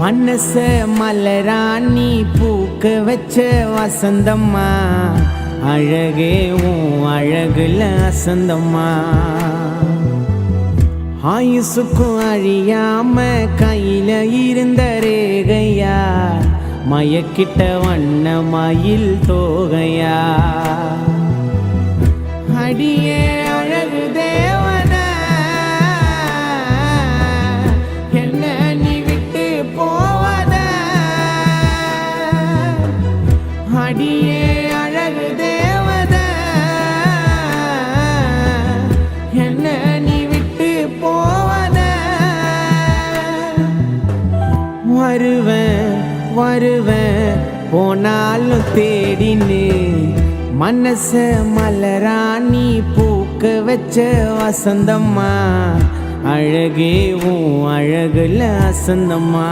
மனச மலராணி பூக்க வச்ச வசந்தம்மா, அழகே உன் அழகுல அசந்தம்மா. ஆயுசுக்கும் அழியாம கையில இருந்த ரேகையா, மயக்கிட்ட வண்ண மயில் தோகையா. அடியே அழகு தேவன, என்ன நீ விட்டு போவத. அடியே அழகு தேவத, என்ன நீ விட்டு போவத. வருவேன் வருவேன் போனாலும் தேடின்னு, மனச மலராணி பூக்க வச்ச வசந்தம்மா, அழகே உன் அழகுல அசந்தம்மா.